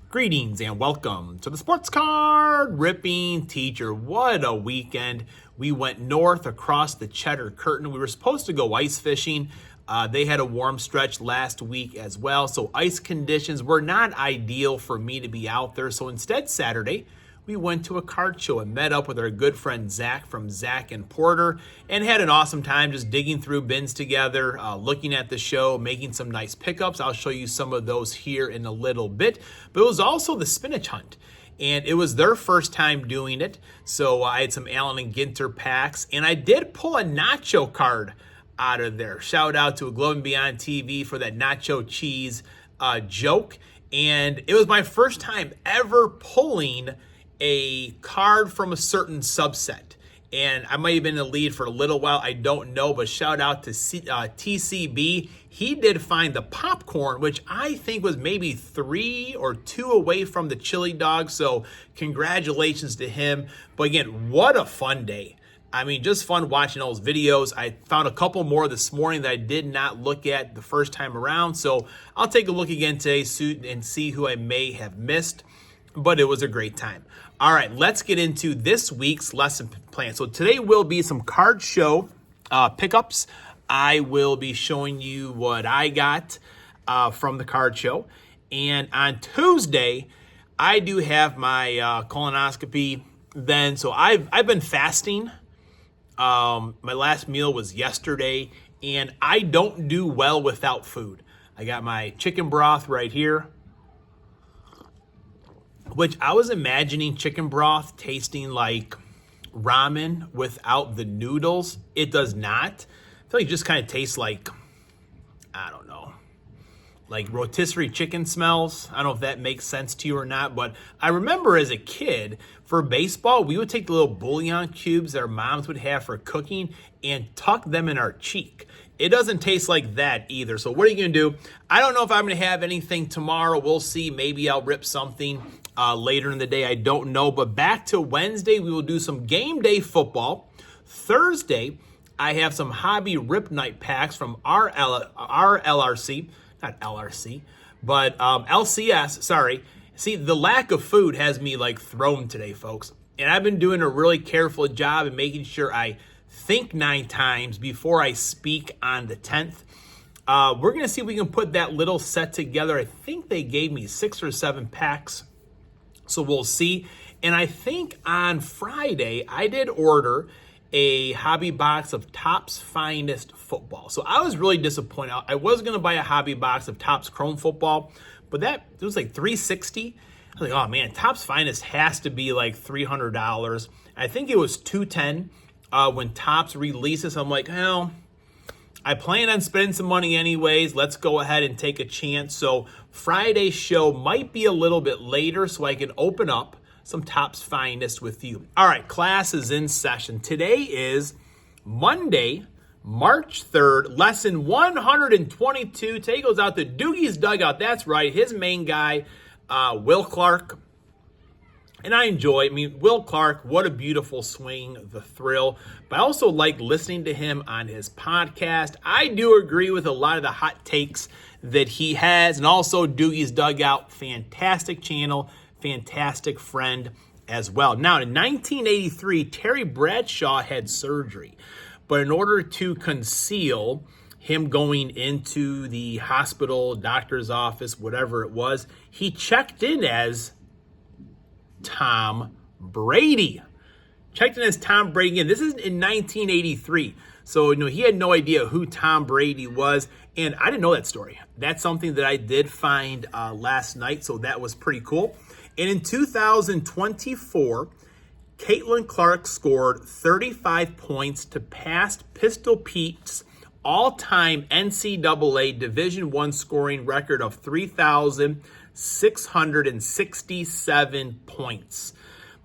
Greetings and welcome to the Sports Card Ripping Teacher. What a weekend. We went north across the Cheddar Curtain. We were supposed to go ice fishing. They had a warm stretch last week as well, so ice conditions were not ideal for me to be out there. So instead, Saturday, we went to a card show and met up with our good friend Zach from Zach and Porter and had an awesome time just digging through bins together, looking at the show, making some nice pickups. I'll show you some of those here in a little bit. But it was also the spinach hunt, and it was their first time doing it. So I had some Allen and Ginter packs, and I did pull a nacho card out of there. Shout out to Globe and Beyond TV for that nacho cheese joke. And it was my first time ever pulling a card from a certain subset, and I might have been in the lead for a little while, I don't know, but shout out to TCB. He did find the popcorn, which I think was maybe 3 or 2 away from the chili dog, so congratulations to him. But again, what a fun day. I mean, just fun watching all those videos. I found a couple more this morning that I did not look at the first time around, so I'll take a look again today and see who I may have missed. But it was a great time. All right, let's get into this week's lesson plan. So today will be some card show pickups. I will be showing you what I got from the card show. And on Tuesday, I do have my colonoscopy then. So I've been fasting. My last meal was yesterday, and I don't do well without food. I got my chicken broth right here, which I was imagining chicken broth tasting like ramen without the noodles. It does not. I feel like it just kind of tastes like, I don't know, like rotisserie chicken smells. I don't know if that makes sense to you or not, but I remember as a kid, for baseball, we would take the little bouillon cubes that our moms would have for cooking and tuck them in our cheek. It doesn't taste like that either. So what are you going to do? I don't know if I'm going to have anything tomorrow. We'll see. Maybe I'll rip something later in the day. I don't know. But back to Wednesday, we will do some game day football. Thursday, I have some hobby rip night packs from our LRC. Not LRC, but LCS, sorry. See, the lack of food has me like thrown today, folks. And I've been doing a really careful job in making sure I think 9 times before I speak on the 10th. We're going to see if we can put that little set together. I think they gave me 6 or 7 packs, so we'll see. And I think on Friday, I did order a hobby box of Topps Finest football. So I was really disappointed. I was going to buy a hobby box of Topps Chrome football, but it was like $360. I was like, oh man, Topps Finest has to be like $300. I think it was $210 when Topps releases. I'm like, well, I plan on spending some money anyways. Let's go ahead and take a chance. So Friday's show might be a little bit later so I can open up some Topps Finest with you. All right, class is in session. Today is Monday, March 3rd, lesson 122. Today goes out to Doogie's Dugout. That's right, his main guy, Will Clark. And Will Clark, what a beautiful swing, the thrill. But I also like listening to him on his podcast. I do agree with a lot of the hot takes that he has. And also Doogie's Dugout, fantastic channel, fantastic friend as well. Now, in 1983, Terry Bradshaw had surgery. But in order to conceal him going into the hospital, doctor's office, whatever it was, he checked in as Tom Brady. Checked in as Tom Brady. And this is in 1983. So, he had no idea who Tom Brady was. And I didn't know that story. That's something that I did find last night. So that was pretty cool. And in 2024, Caitlin Clark scored 35 points to pass Pistol Pete's all-time NCAA Division I scoring record of 3,667 points.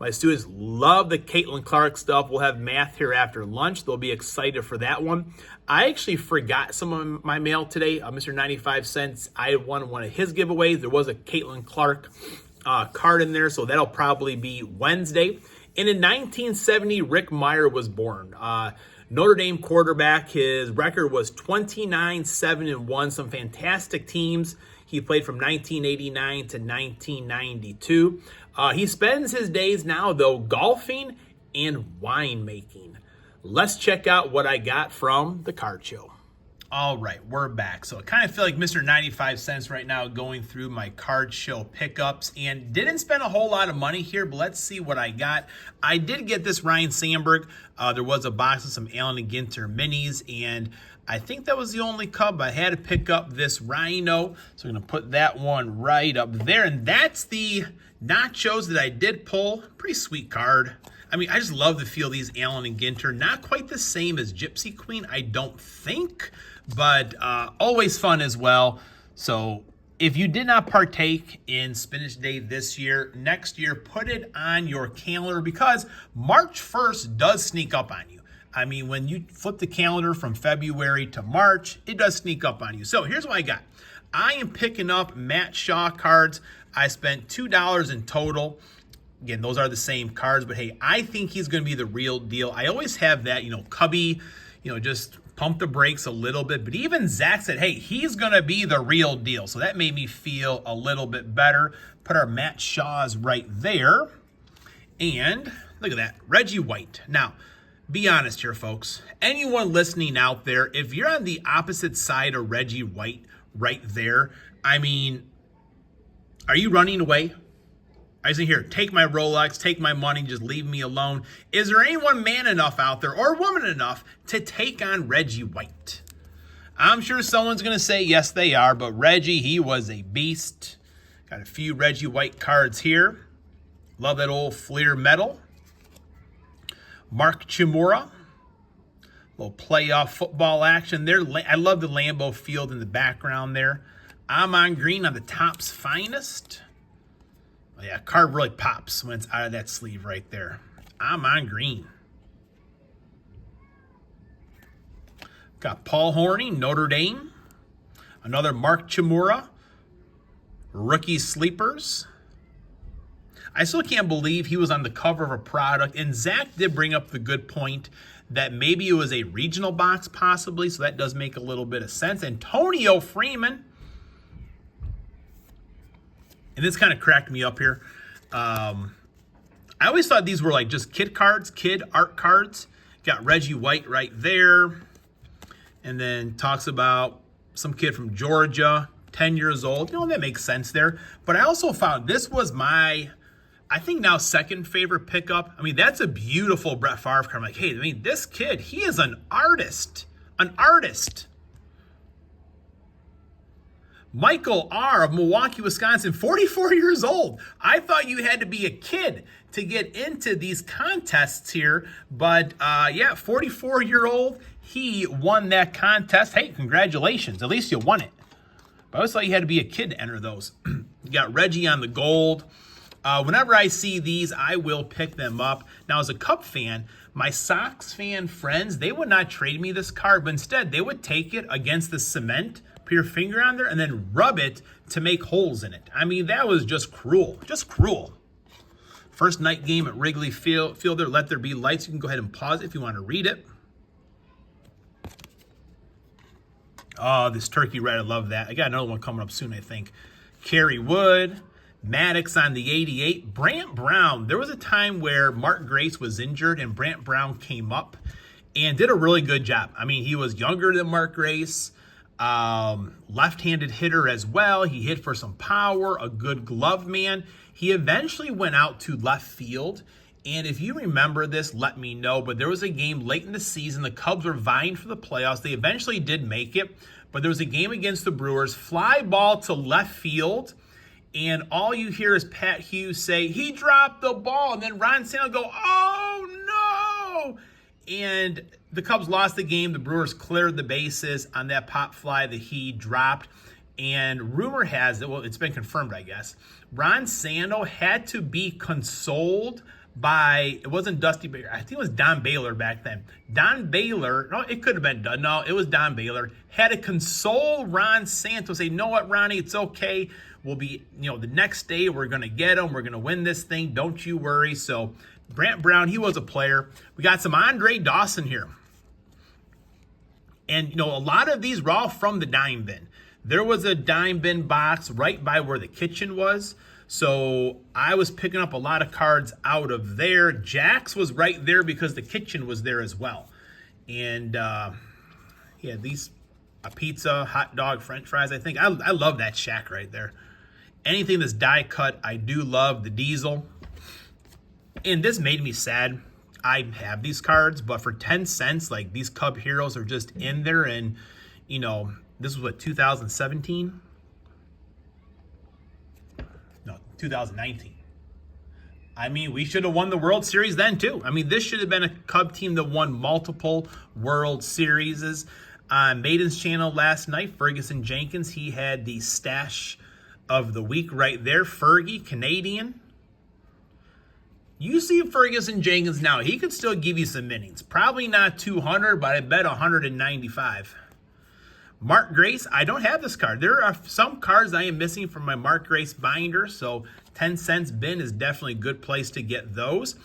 My students love the Caitlin Clark stuff. We'll have math here after lunch. They'll be excited for that one. I actually forgot some of my mail today. Mr. 95 Cents, I won one of his giveaways. There was a Caitlin Clark card in there, so that'll probably be Wednesday. And in 1970, Rick Meyer was born. Notre Dame quarterback. His record was 29-7-1. Some fantastic teams He played from 1989 to 1992. He spends his days now, though, golfing and winemaking. Let's check out what I got from the card show. All right, we're back. So I kind of feel like Mr. 95 cents right now going through my card show pickups, and didn't spend a whole lot of money here, but let's see what I got. I did get this Ryan Sandberg. There was a box of some Allen and Ginter minis, and I think that was the only Cub. I had to pick up this Rhino, so I'm going to put that one right up there, and that's the Nachos that I did pull. Pretty sweet card. I mean, I just love the feel of these Allen and Ginter. Not quite the same as Gypsy Queen, I don't think, but always fun as well. So if you did not partake in Spinach Day this year, next year, put it on your calendar, because March 1st does sneak up on you. I mean, when you flip the calendar from February to March, it does sneak up on you. So here's what I got. I am picking up Matt Shaw cards. I spent $2 in total. Again, those are the same cards, but hey, I think he's going to be the real deal. I always have that, Cubby, just pump the brakes a little bit. But even Zach said, hey, he's going to be the real deal. So that made me feel a little bit better. Put our Matt Shaws right there. And look at that, Reggie White. Now, be honest here, folks. Anyone listening out there, if you're on the opposite side of Reggie White right there, I mean, are you running away? I say, here, take my Rolex, take my money, just leave me alone. Is there anyone man enough out there or woman enough to take on Reggie White? I'm sure someone's going to say, yes, they are, but Reggie, he was a beast. Got a few Reggie White cards here. Love that old Fleer medal. Mark Chimura. Little playoff football action there. I love the Lambeau Field in the background there. Amon Green on the Topps Finest. Oh yeah, card really pops when it's out of that sleeve right there. Amon Green. Got Paul Horney, Notre Dame. Another Mark Chimura. Rookie Sleepers. I still can't believe he was on the cover of a product. And Zach did bring up the good point that maybe it was a regional box possibly. So that does make a little bit of sense. Antonio Freeman. And this kind of cracked me up here. I always thought these were like just kid cards, kid art cards. Got Reggie White right there. And then talks about some kid from Georgia, 10 years old. That makes sense there. But I also found this was my, I think now second favorite pickup. I mean, that's a beautiful Brett Favre card. I'm like, hey, I mean, this kid, he is an artist. An artist. Michael R. of Milwaukee, Wisconsin, 44 years old. I thought you had to be a kid to get into these contests here. But yeah, 44-year-old, he won that contest. Hey, congratulations. At least you won it. But I always thought you had to be a kid to enter those. You got Reggie on the gold. Whenever I see these, I will pick them up. Now, as a Cub fan, my Sox fan friends, they would not trade me this card, but instead they would take it against the cement, put your finger on there, and then rub it to make holes in it. I mean, that was just cruel. Just cruel. First night game at Wrigley Field there, Let There Be Lights. You can go ahead and pause it if you want to read it. Oh, this turkey red, I love that. I got another one coming up soon, I think. Kerry Wood. Maddox on the 88. Brant Brown. There was a time where Mark Grace was injured and Brant Brown came up and did a really good job. I mean, he was younger than Mark Grace. Left-handed hitter as well. He hit for some power, a good glove man. He eventually went out to left field. And if you remember this, let me know. But there was a game late in the season. The Cubs were vying for the playoffs. They eventually did make it. But there was a game against the Brewers. Fly ball to left field. And all you hear is Pat Hughes say, he dropped the ball. And then Ron Santo go, oh, no. And the Cubs lost the game. The Brewers cleared the bases on that pop fly that he dropped. And rumor has it, well, it's been confirmed, I guess, Ron Santo had to be consoled by, it wasn't Dusty Baylor, I think it was Don Baylor back then. Don Baylor, no, it could have been, no, it was Don Baylor, had to console Ron Santo, say, you know what, Ronnie, it's okay. We'll be, the next day we're going to get him. We're going to win this thing. Don't you worry. So Brant Brown, he was a player. We got some Andre Dawson here. And, a lot of these were all from the dime bin. There was a dime bin box right by where the kitchen was. So I was picking up a lot of cards out of there. Jack's was right there because the kitchen was there as well. And yeah, these, a pizza, hot dog, french fries, I think. I love that shack right there. Anything that's die cut, I do love. The diesel. And this made me sad. I have these cards, but for 10 cents, like, these Cub Heroes are just in there. And, you know, this was what, 2017? No, 2019. I mean, we should have won the World Series then, too. I mean, this should have been a Cub team that won multiple World Series. On Maiden's channel last night, Ferguson Jenkins, he had the stash of the week right there. Fergie, Canadian. You see Ferguson Jenkins now, he could still give you some innings. Probably not 200, but I bet 195. Mark Grace, I don't have this card. There are some cards I am missing from my Mark Grace binder, so 10 cents bin is definitely a good place to get those.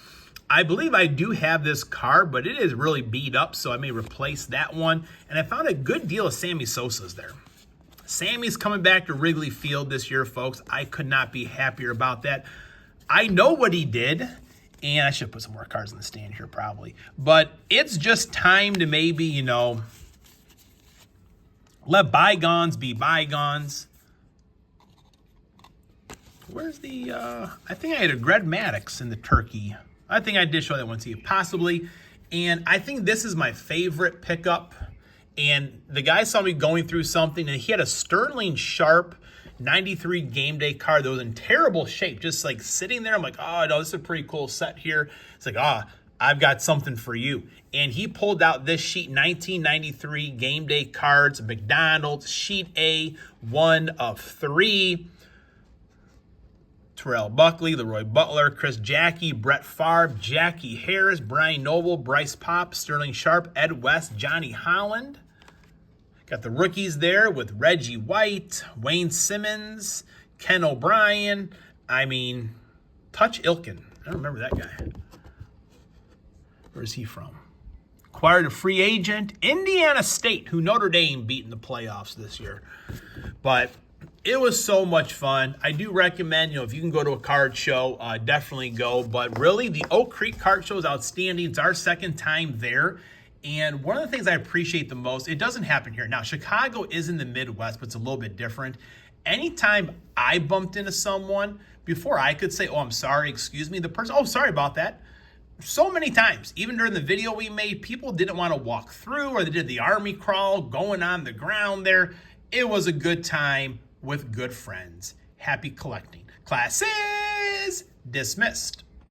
I believe I do have this card, but it is really beat up, so I may replace that one. And I found a good deal of Sammy Sosa's there. Sammy's coming back to Wrigley Field this year, folks. I could not be happier about that. I know what he did. And I should put some more cards in the stand here probably. But it's just time to maybe, you know, let bygones be bygones. Where's the, I think I had a Greg Maddux in the turkey. I think I did show that one to you, possibly. And I think this is my favorite pickup. And the guy saw me going through something, and he had a Sterling Sharp 93 game day card that was in terrible shape, just like sitting there. I'm like, oh no, this is a pretty cool set here. It's like, I've got something for you. And he pulled out this sheet, 1993 game day cards, McDonald's, sheet A, 1 of 3. Terrell Buckley, Leroy Butler, Chris Jackie, Brett Favre, Jackie Harris, Brian Noble, Bryce Pop, Sterling Sharp, Ed West, Johnny Holland. Got the rookies there with Reggie White, Wayne Simmons, Ken O'Brien. I mean, Touch Ilkin. I don't remember that guy. Where's he from? Acquired a free agent, Indiana State, who Notre Dame beat in the playoffs this year. But it was so much fun. I do recommend, you know, if you can go to a card show, definitely go. But really, the Oak Creek card show is outstanding. It's our second time there. And one of the things I appreciate the most, it doesn't happen here. Now, Chicago is in the Midwest, but it's a little bit different. Anytime I bumped into someone, before I could say, oh, I'm sorry, excuse me, the person, oh, sorry about that. So many times, even during the video we made, people didn't want to walk through, or they did the army crawl going on the ground there. It was a good time with good friends. Happy collecting. Class is dismissed.